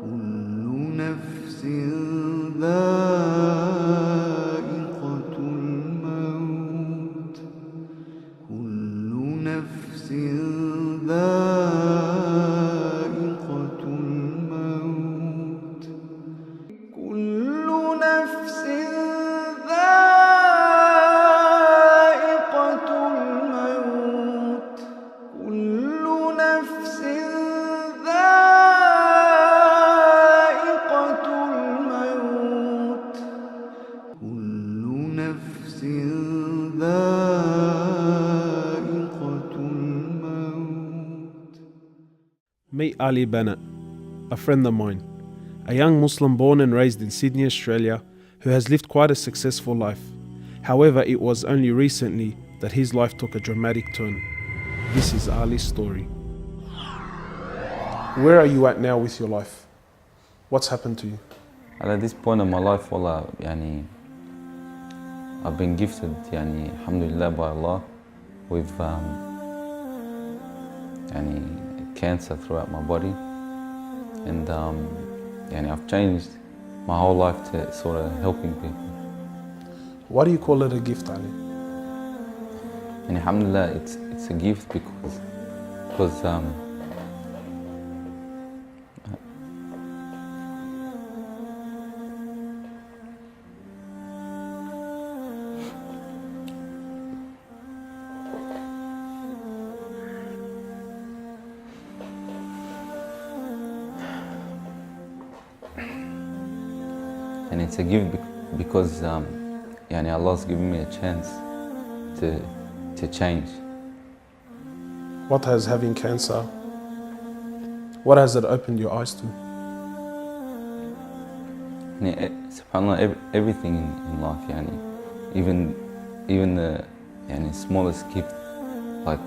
كل نفس ذائقة الموت كل نفس ذائقة الموت كل نفس ذائقة الموت كل نفس ذائقة الموت كل نفس ذائقة الموت. Meet Ali Banat, a friend of mine, a young Muslim born and raised in Sydney, Australia, who has lived quite a successful life. However, it was only recently that his life took a dramatic turn. This is Ali's story. Where are you at now with your life? What's happened to you? And at this point in my life, wallah, I've been gifted, alhamdulillah, by Allah with cancer throughout my body, and I've changed my whole life to sort of helping people. Why do you call it a gift, Ali? And alhamdulillah, it's a gift because and it's a gift because Allah's given me a chance to change. What has having cancer, what has it opened your eyes to? SubhanAllah, everything in life, even the smallest gift, like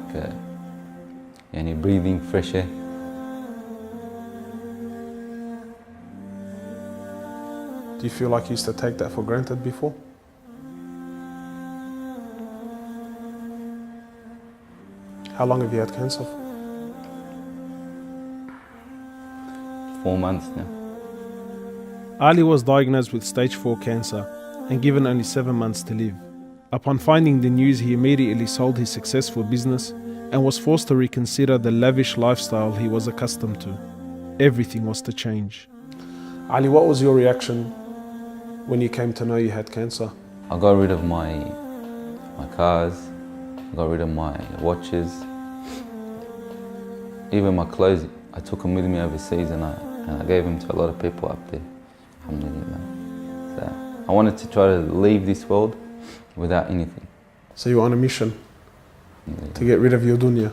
breathing fresh air. Do you feel like you used to take that for granted before? How long have you had cancer for? 4 months now. Ali was diagnosed with stage 4 cancer and given only 7 months to live. Upon finding the news, he immediately sold his successful business and was forced to reconsider the lavish lifestyle he was accustomed to. Everything was to change. Ali, what was your reaction when you came to know you had cancer? I got rid of my cars, I got rid of my watches, even my clothes. I took them with me overseas and I gave them to a lot of people up there, alhamdulillah. So I wanted to try to leave this world without anything. So you were on a mission to get rid of your dunya.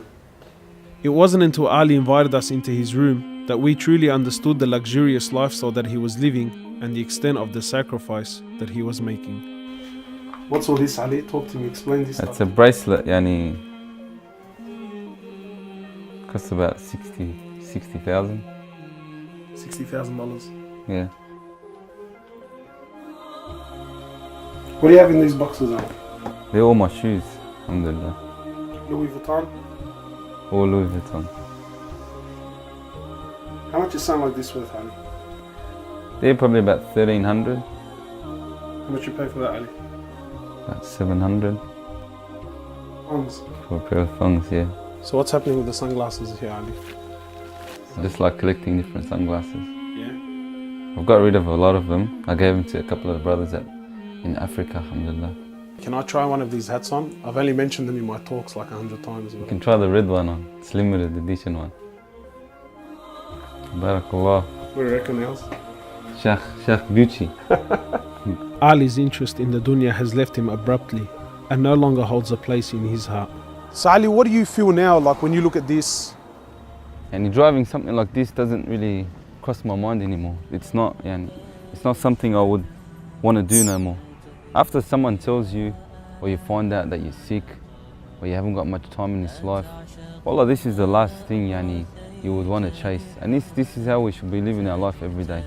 It wasn't until Ali invited us into his room that we truly understood the luxurious lifestyle that he was living and the extent of the sacrifice that he was making. What's all this, Ali? Talk to me, explain this It's stuff. a bracelet, costs about 60,000. $60,000. Yeah. What do you have in these boxes, Ali? They're all my shoes, alhamdulillah. Louis Vuitton? All Louis Vuitton. How much is something like this worth, Ali? They're probably about 1,300, How much you pay for that, Ali? about 700 Ones. for a pair of thongs, yeah. So what's happening with the sunglasses here, Ali? I just like collecting different sunglasses. Yeah? I've got rid of a lot of them. I gave them to a couple of brothers in Africa, alhamdulillah. Can I try one of these hats on? I've only mentioned them in my talks like 100 times. You can try the red one on. It's limited edition one. Barakallah. What do you reckon else? Sheikh Gucci. Ali's interest in the dunya has left him abruptly and no longer holds a place in his heart. So Ali, what do you feel now, like when you look at this? And driving something like this doesn't really cross my mind anymore. It's not something I would want to do no more. After someone tells you, or you find out that you're sick, or you haven't got much time in this life, wallah, this is the last thing you would want to chase. And this is how we should be living our life every day.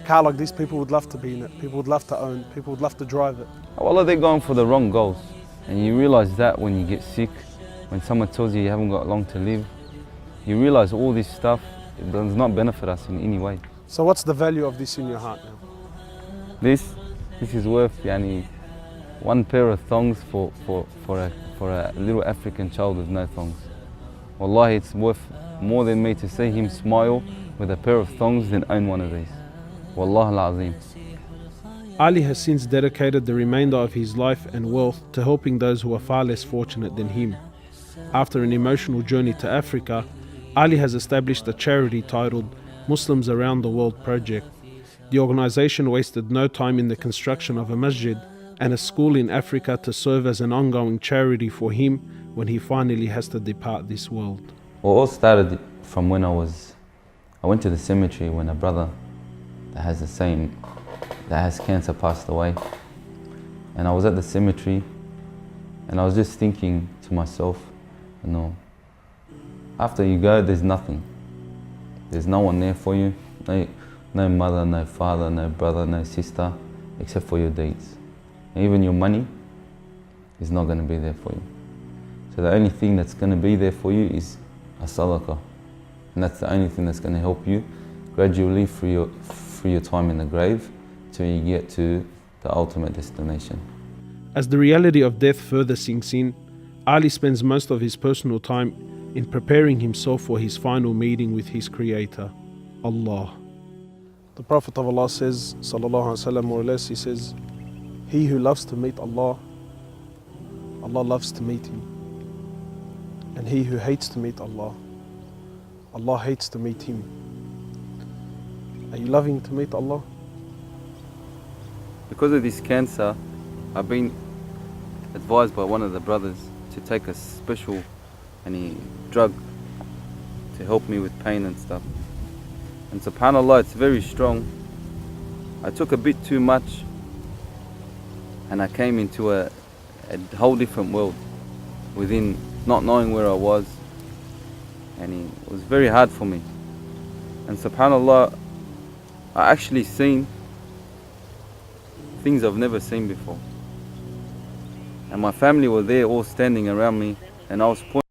Car like this, people would love to be in it, people would love to own, people would love to drive it. Wallah, they're going for the wrong goals. And you realize that when you get sick, when someone tells you you haven't got long to live, you realize all this stuff it does not benefit us in any way. So what's the value of this in your heart now? This is worth one pair of thongs for a little African child with no thongs. Wallahi, it's worth more than me to see him smile with a pair of thongs than own one of these. Wallah al-Azim. Ali has since dedicated the remainder of his life and wealth to helping those who are far less fortunate than him. After an emotional journey to Africa, Ali has established a charity titled Muslims Around the World Project. The organization wasted no time in the construction of a masjid and a school in Africa to serve as an ongoing charity for him when he finally has to depart this world. Well, it all started from when I went to the cemetery when a brother that has cancer passed away. And I was at the cemetery and I was just thinking to myself, after you go, there's nothing. There's no one there for you. No mother, no father, no brother, no sister, except for your deeds. And even your money is not going to be there for you. So the only thing that's going to be there for you is a sadaqah. And that's the only thing that's going to help you gradually through your time in the grave till you get to the ultimate destination. As the reality of death further sinks in, Ali spends most of his personal time in preparing himself for his final meeting with his Creator, Allah. The Prophet of Allah says, sallallahu alaihi wasallam, more or less, he says, he who loves to meet Allah, Allah loves to meet him. And he who hates to meet Allah, Allah hates to meet him. Are you loving to meet Allah? Because of this cancer, I've been advised by one of the brothers to take a special drug to help me with pain and stuff. And subhanAllah, it's very strong. I took a bit too much and I came into a whole different world within not knowing where I was, and it was very hard for me. And subhanAllah, I actually seen things I've never seen before. And my family were there all standing around me, and I was pointing.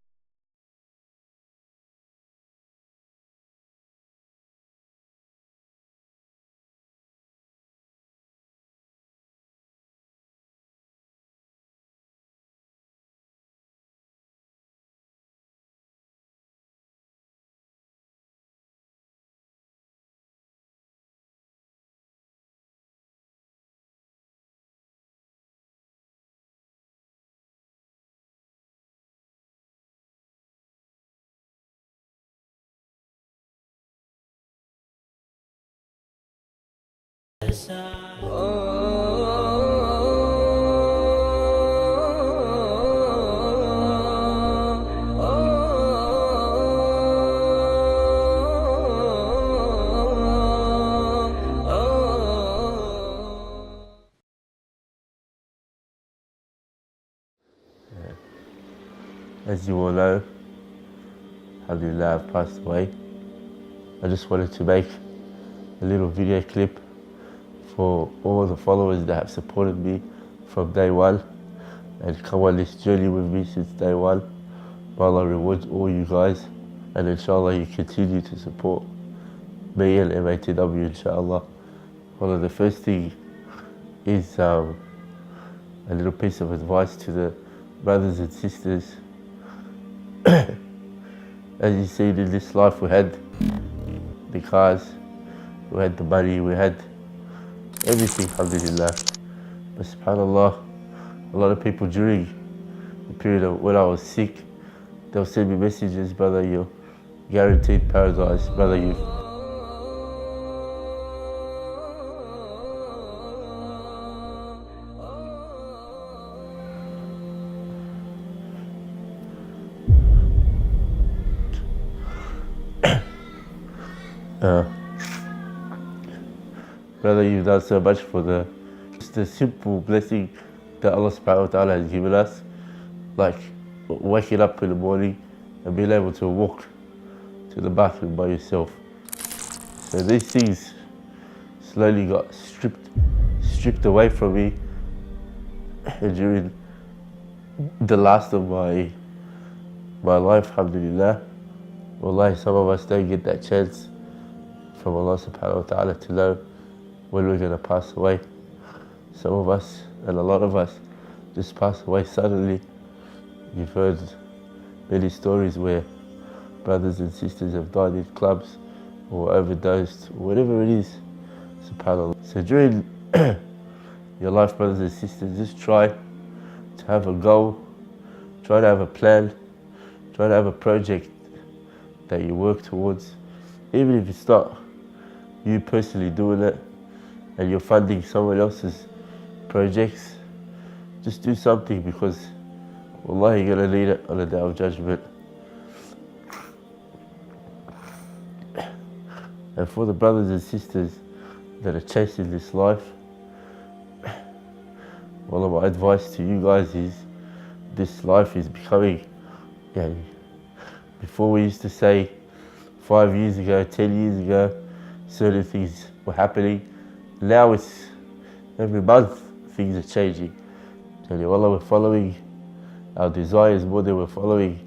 As you all know, alhamdulillah, I've passed away. I just wanted to make a little video clip for all the followers that have supported me from day one and come on this journey with me since day one. May Allah rewards all you guys, and inshallah you continue to support me and MATW, inshallah. One of the first thing is a little piece of advice to the brothers and sisters. As you see, in this life we had the cars, we had the money, we had everything, alhamdulillah. But subhanAllah, a lot of people during the period of when I was sick, they'll send me messages, brother, you're guaranteed paradise, brother, you. Brother, you've done so much for just the simple blessing that Allah subhanahu wa ta'ala has given us, like waking up in the morning and being able to walk to the bathroom by yourself. So these things slowly got stripped away from me during the last of my life, alhamdulillah. Wallahi, some of us don't get that chance from Allah subhanahu wa ta'ala to know when we're going to pass away. Some of us, and a lot of us, just pass away suddenly. You've heard many stories where brothers and sisters have died in clubs or overdosed, or whatever it is, subhanAllah. So during your life, brothers and sisters, just try to have a goal, try to have a plan, try to have a project that you work towards. Even if it's not you personally doing it and you're funding someone else's projects, just do something, because wallahi you're going to need it on the day of judgment. And for the brothers and sisters that are chasing this life, one of my advice to you guys is, this life is becoming, before we used to say 5 years ago, 10 years ago, certain things were happening. Now it's every month things are changing. Allah, we're following our desires more than we're following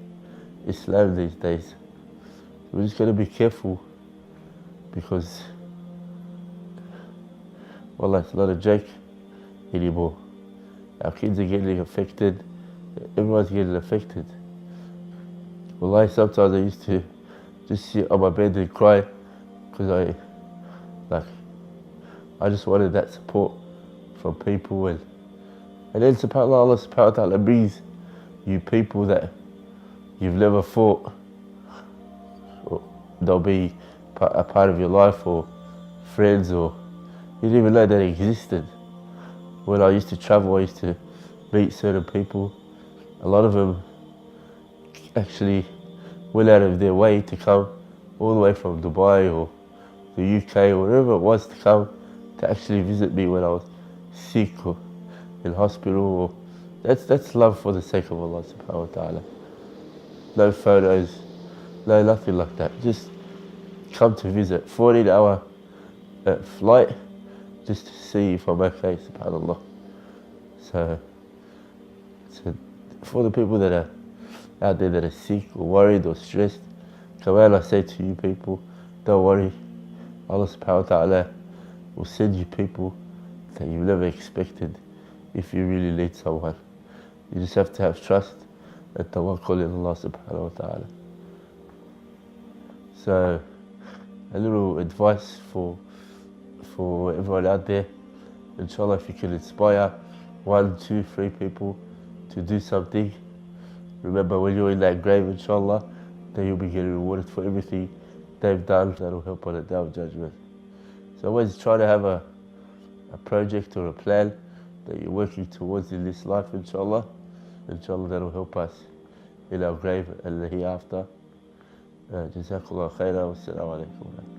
Islam these days. We're just going to be careful, because wallah, it's not a joke anymore. Our kids are getting affected, everyone's getting affected. Wallahi, sometimes I used to just sit on my bed and cry, because I just wanted that support from people, and then subhanAllah, Allah subhanahu wa ta'ala brings you people that you've never thought they'll be a part of your life, or friends, or you didn't even know that existed. When I used to travel, I used to meet certain people. A lot of them actually went out of their way to come all the way from Dubai or the UK or wherever it was, to come to actually visit me when I was sick or in hospital. Or that's love for the sake of Allah subhanahu wa ta'ala. No photos, no nothing like that. Just come to visit. 14-hour flight just to see if I'm okay, subhanAllah. So for the people that are out there that are sick or worried or stressed, come out, I say to you people, don't worry. Allah subhanahu wa ta'ala will send you people that you've never expected if you really need someone. You just have to have trust and tawakkul in Allah subhanahu wa ta'ala. So a little advice for everyone out there. Inshallah, if you can inspire 1, 2, 3 people to do something, remember when you're in that grave, inshallah, then you'll be getting rewarded for everything they've done. That'll help on the day of judgment. So always try to have a project or a plan that you're working towards in this life, inshallah. Inshallah, that'll help us in our grave and the hereafter. Jazakallah khairan wa assalamu alaikum.